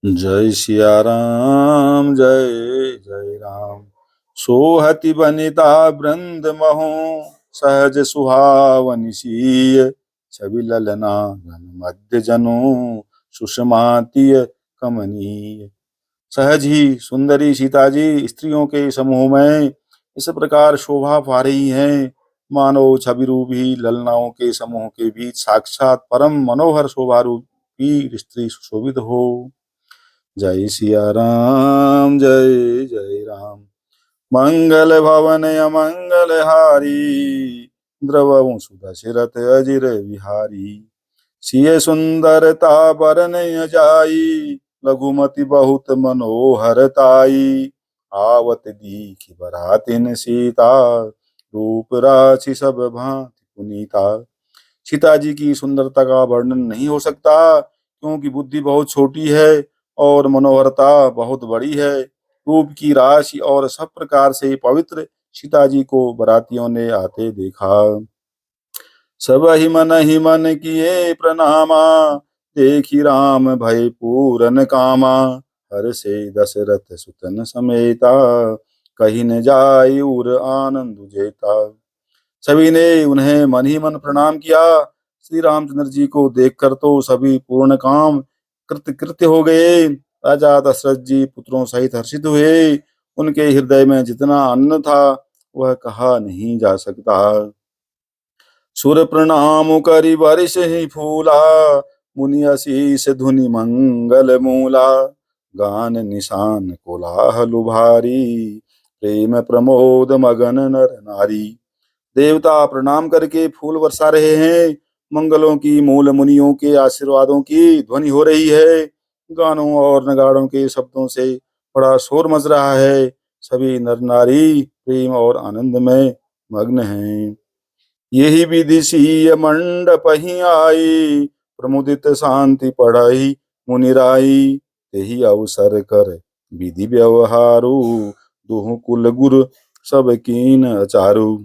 जय सिया राम जय जय राम। सोहति बनिता वृंद महु सहज सुहावनि सीय। छवि ललना घन मध्य जनु सुषमातीय कमनीय। सहज ही सुंदरी सीता जी स्त्रियों के समूह में इस प्रकार शोभा पा रही हैं, मानो छवि रूपी ललनाओं के समूह के बीच साक्षात परम मनोहर शोभा रूपी स्त्री सुशोभित हो। जय सिया राम जय जय राम। मंगल भवन अमंगल हारी, द्रवहु सुदशरथ अजिर विहारी। सिय सुंदरता बरनय जाई, लघुमति बहुत मनोहर ताई। आवत दीखि बरातिन सीता, रूप राशि सब भांति पुनीता। सीता जी की सुंदरता का वर्णन नहीं हो सकता, क्योंकि बुद्धि बहुत छोटी है और मनोहरता बहुत बड़ी है। रूप की राशि और सब प्रकार से पवित्र सीता जी को बरातियों ने आते देखा। सब ही मन किए प्रणामा, देखी राम भय पूरन कामा। हर से दशरथ सुतन समेता, कहीं न जाय उर आनंद जेता। सभी ने उन्हें मन ही मन प्रणाम किया। श्री रामचंद्र जी को देखकर तो सभी पूर्ण काम कृत्य कृत्य हो गए। राजा दशरथ जी पुत्रों सहित हर्षित हुए। उनके हृदय में जितना आनंद था वह कहा नहीं जा सकता। सुर प्रणाम करि बरिस ही फूला, मुनि असीस धुनि मंगल मूला। गान निशान कोलाहल भारी, प्रेम प्रमोद मगन नर नारी। देवता प्रणाम करके फूल बरसा रहे हैं। मंगलों की मूल मुनियों के आशीर्वादों की ध्वनि हो रही है। गानों और नगाड़ों के शब्दों से बड़ा शोर मच रहा है। सभी नर नारी प्रेम और आनंद में मग्न हैं। यही विधि सीय मंडप ही आई, प्रमुदित शांति पढ़ाई मुनिराई। यही अवसर कर विधि व्यवहारु, दुहु कुल गुरु सब कीन अचारु।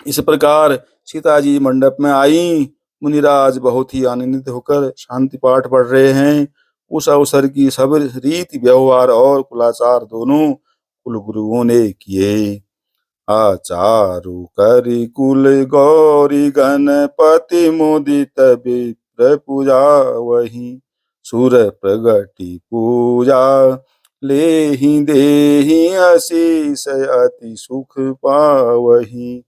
इस प्रकार सीता जी मंडप में आई। मुनिराज बहुत ही आनंदित होकर शांति पाठ पढ़ रहे हैं। उस अवसर की सब रीति व्यवहार और कुलाचार दोनों कुल गुरुओं ने किए। आचारु करि कुल गौरी गणपति मुदित विप्र पूजा वही। सुर प्रगति पूजा लेहि देहि आशीष अति सुख पावही।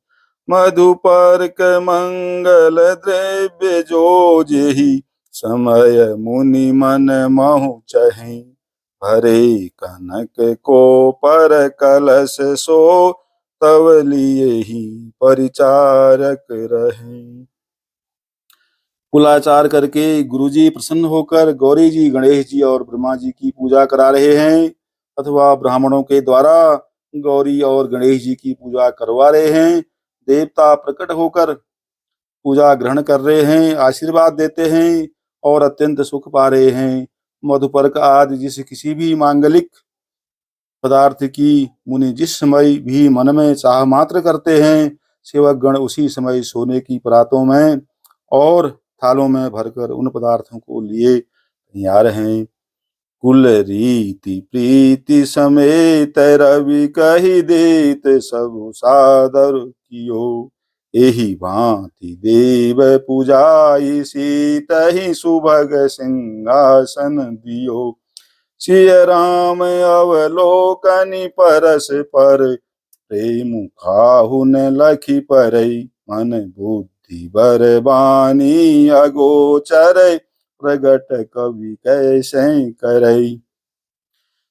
मधुपर्क मंगल द्रव्य जो जेहि, समय मुनि मन महु चहि। भरे कनक को पर कलश सो, तव लिए ही परिचारक रहे। कुलाचार करके गुरुजी प्रसन्न होकर गौरी जी, गणेश जी और ब्रह्मा जी की पूजा करा रहे हैं, अथवा ब्राह्मणों के द्वारा गौरी और गणेश जी की पूजा करवा रहे हैं। देवता प्रकट होकर पूजा ग्रहण कर रहे हैं, आशीर्वाद देते हैं और अत्यंत सुख पा रहे हैं। मधुपर्क आदि जिस किसी भी मांगलिक पदार्थ की मुनि जिस समय भी मन में चाह मात्र करते हैं, सेवक गण उसी समय सोने की परातों में और थालों में भरकर उन पदार्थों को लिए तैयार हैं। कुल रीति प्रीति समेत रवि कहि देत, सब सादर कियो। एहि भांति देव पूजाई, सीतहि सुभग सिंहासन दियो। सिय राम अवलोकनि परस पर, प्रेम खाहु न लखि परई। मन बुद्धि बर बानी अगोचर, प्रगट कवि कैसे करई।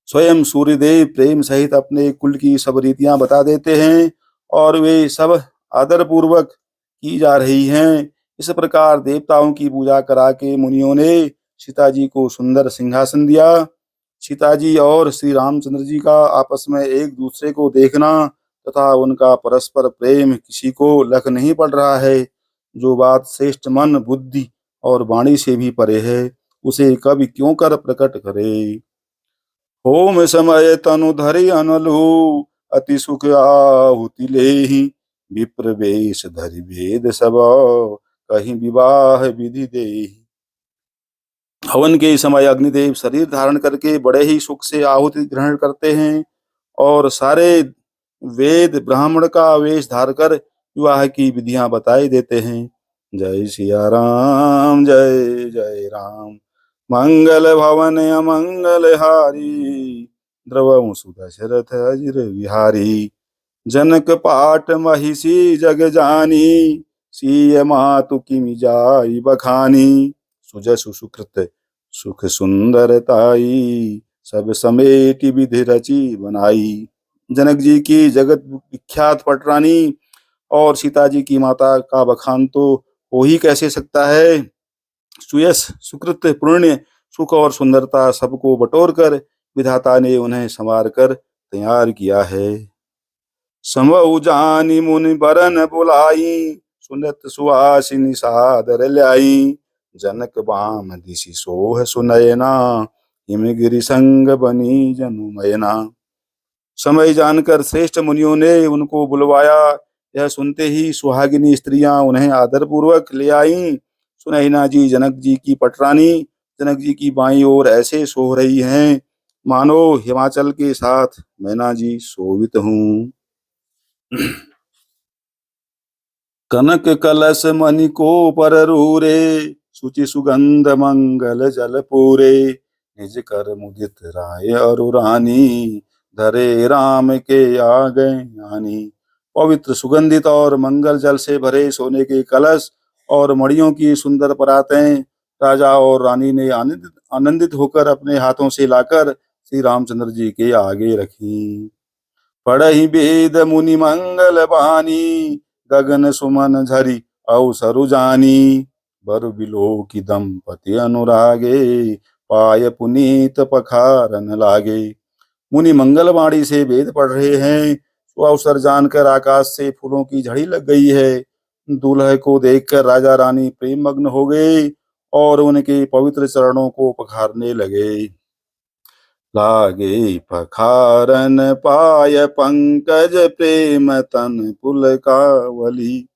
स्वयं सूर्यदेव प्रेम सहित अपने कुल की सब रीतियां बता देते हैं और वे सब आदर पूर्वक की जा रही हैं। इस प्रकार देवताओं की पूजा करा के मुनियों ने सीता जी को सुंदर सिंहासन दिया। सीता जी और श्री रामचंद्र जी का आपस में एक दूसरे को देखना तथा उनका परस्पर प्रेम किसी को लख नहीं पड़ रहा है। जो बात श्रेष्ठ मन बुद्धि और वाणी से भी परे है, उसे कवि क्यों कर प्रकट करे। होम समय तनु धरि अनलु, अति सुख आहुति लेहि। विप्र वेश धरि वेद सब, कहीं विवाह विधि देहि। हवन के समय अग्निदेव शरीर धारण करके बड़े ही सुख से आहुति ग्रहण करते हैं और सारे वेद ब्राह्मण का वेश धार कर विवाह की विधियां बताई देते हैं। जय सिया राम जय जय राम। मंगल भवन अमंगल हारी, द्रवहु सुदशरथ अजिर विहारी। जनक पाट महिषी जग जानी, सिय मातु किमि जाई बखानी। सुजसु सुकृत सुख सुंदरताई, सब समेटि विधि रची बनाई। जनक जी की जगत विख्यात पटरानी और सीता जी की माता का बखान तो हो ही कैसे सकता है। सुयश सुकृत पुण्य सुख और सुंदरता सबको बटोर कर विधाता ने उन्हें संवार कर तैयार किया है। समऊ जानी मुनि बरन बुलाई, सुनत सुहासिनी सादर ल्याई। जनक बाम दिशि सोह सुनयना, हिमगिरि संग बनी जनु मयना। समय जानकर श्रेष्ठ मुनियों ने उनको बुलवाया। यह सुनते ही सुहागिनी स्त्रियां उन्हें आदर पूर्वक ले आईं। सुनैना जी जनक जी की पटरानी जनक जी की बाईं ओर ऐसे सो रही हैं मानो हिमाचल के साथ मैना जी शोभित हूँ। कनक कलश मणि को पर रूरे, सुचि सुगंध मंगल जल पूरे। निज कर मुदित राय अरु रानी, धरे राम के आ गए ज्ञानी। पवित्र सुगंधित और मंगल जल से भरे सोने के कलश और मणियों की सुंदर परातें राजा और रानी ने आनंदित आनंदित होकर अपने हाथों से लाकर श्री रामचंद्र जी के आगे रखी। पढ़हि वेद मुनि मंगल बानी, गगन सुमन झरि अवसरु जानी। बर बिलो की दंपति अनुरागे, पाय पुनीत पखारन लागे। मुनि मंगलवाणी से वेद पढ़ रहे हैं तो अवसर जानकर आकाश से फूलों की झड़ी लग गई है। दूल्हे को देखकर राजा रानी प्रेम मग्न हो गए और उनके पवित्र चरणों को पखारने लगे। लागे पखारन पाय पंकज, प्रेम तन पुलकावली।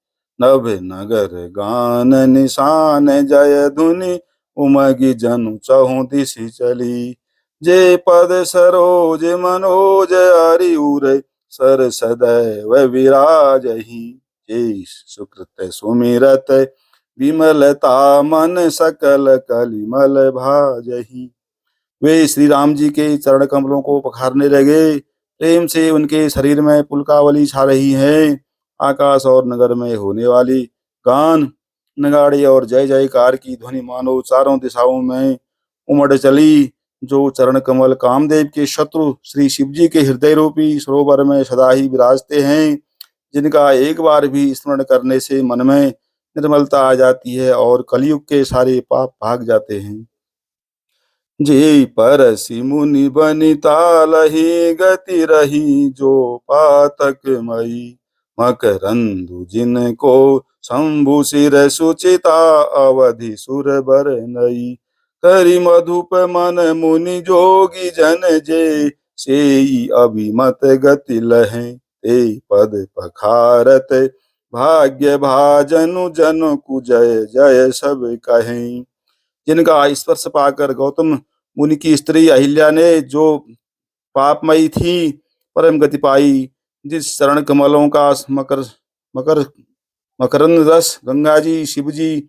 नभ नगर गान निशान, जय धुनि उमगी जनु चहु दिशि चली। जे पद सरोज मनोज हरि उर, सर सदैव विराजहि। जे सुकृत सुमिरत विमलता, मन सकल कलिमल भाजहि। वे श्री राम जी के चरण कमलों को पखारने लगे। प्रेम से उनके शरीर में पुलकावली छा रही है। आकाश और नगर में होने वाली गान नगाड़े और जय जयकार की ध्वनि मानो चारों दिशाओं में उमड़ चली। जो चरण कमल कामदेव के शत्रु श्री शिव जी के हृदय रूपी सरोवर में सदा ही विराजते हैं, जिनका एक बार भी स्मरण करने से मन में निर्मलता आ जाती है और कलयुग के सारे पाप भाग जाते हैं। जे परसि मुनि बनिता लही, गति रही जो पातक मई। मकरंदु जिनको शंभु सिर सुचिता, अवधि सुर बर नई। करि मधुप मन मुनि जोगी जन, जे सेई अभिमत गति लहे। ते पद पखारत भाग्य भाजनु, जन कु जय जय सब कहें। जिनका स्पर्श पाकर गौतम मुनि की स्त्री अहिल्या ने जो पापमयी थी परम गति पाई। जिस चरण कमलों का मकर मकर मकरंद रस गंगा जी शिव जी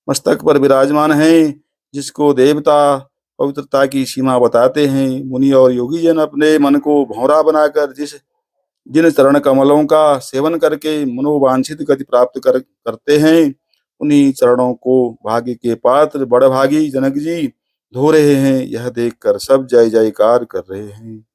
मस्तक पर विराजमान हैं, जिसको देवता पवित्रता की सीमा बताते हैं। मुनि और योगी जन अपने मन को भौरा बनाकर जिन चरण कमलों का सेवन करके मनोवांछित गति प्राप्त करते हैं, उन्हीं चरणों को भाग्य के पात्र बड़भागी जनक जी धो रहे हैं। यह देखकर सब जय जयकार कर रहे हैं।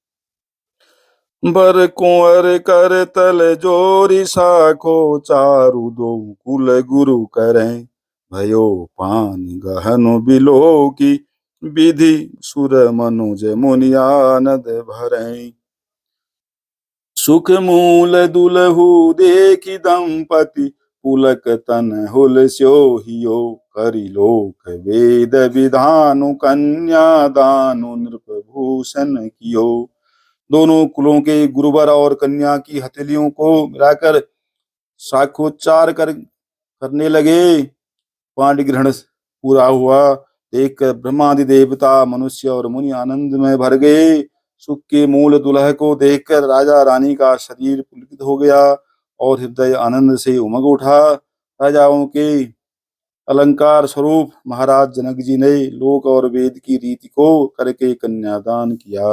बर कुंवर कर तल जोरी, साखो चारु दो कुल गुरु करें। भयो पान गहन बिलो की, विधि सुर मनुज मुनियानद भरें। सुख मूल दुलहु देखी दंपति, पुलक तन हुल स्योहियो। करि लोक वेद विधानु, कन्या दानु नृप भूषण कियो। दोनों कुलों के गुरुवर और कन्या की हथेलियों को मिलाकर शाखोच्चार करने लगे। पांड्य ग्रहण पूरा हुआ। देख कर ब्रह्मादि देवता मनुष्य और मुनि आनंद में भर गए। सुख के मूल दुल्ह को देखकर राजा रानी का शरीर पुलकित हो गया और हृदय आनंद से उमग उठा। राजाओं के अलंकार स्वरूप महाराज जनक जी ने लोक और वेद की रीति को करके कन्यादान किया।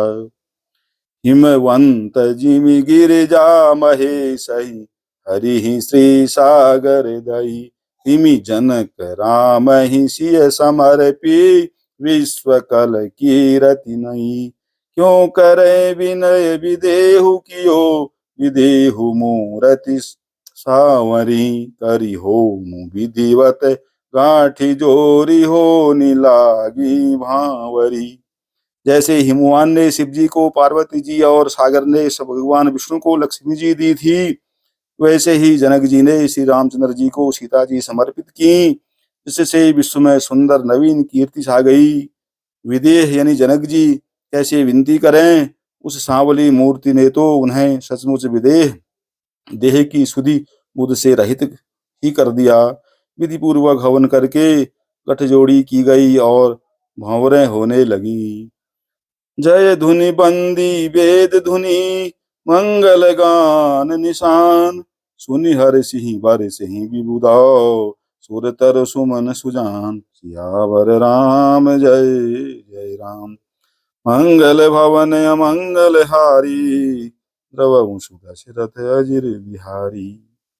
हिमवंत जिमि गिरिजा महेशहि हरि श्री सागर दई तिमि जनक राम ही सिय समर्पी विश्व कल कीरति नहीं। क्यों करे विनय विदेहु कियो विदेहु मूरति सावरी करी हो विधिवत गांठी जोरी हो निलागी भावरी। जैसे हिमवान ने शिव जी को पार्वती जी और सागर ने भगवान विष्णु को लक्ष्मी जी दी थी, वैसे ही जनक जी ने श्री रामचंद्र जी को सीता जी समर्पित की, जिससे विश्व में सुंदर नवीन कीर्ति छा गई। विदेह यानी जनक जी कैसे विनती करें, उस सांवली मूर्ति ने तो उन्हें सचमुच विदेह देह की सुधि बुध से रहित ही कर दिया। विधि पूर्वक हवन करके गठजोड़ी की गई और भंवरें होने लगी। जय धुनि बंदी वेद धुनि मंगल गान निशान सुनि हर सिंह बर सिंह विबुधाओ सुर तर सुमन सुजान सियावर राम जय जय राम। मंगल भवन अमंगल हारी द्रवहु सुदशरथ अजिर बिहारी।